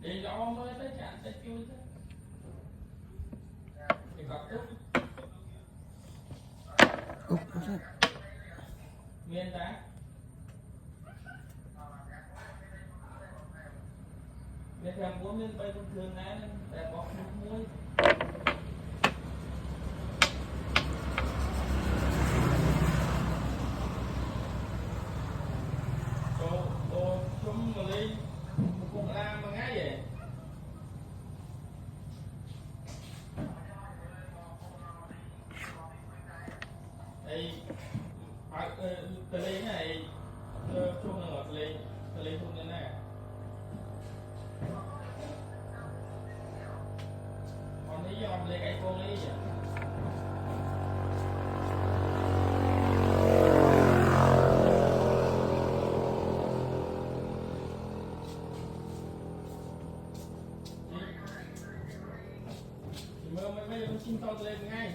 đi rõ mới tới chạm tới chui chứ thì gặp úp úp rất miên tá miên theo muốn miên bay bình thường này để bọc nước muối đồ chung mà đi cùng làm mà ngay vậy đây phải tờ lý này chung là tờ lý chung thế này còn lý do lấy cái con lý vậy bây giờ mình xin to lên ngay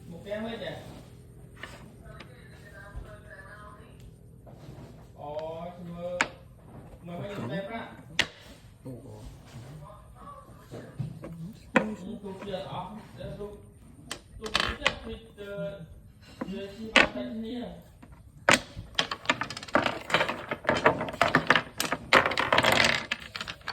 một cái hết vậy mà bây giờ đẹp á tôi chưa off tôi chắc thì chưa chi bao nhiêu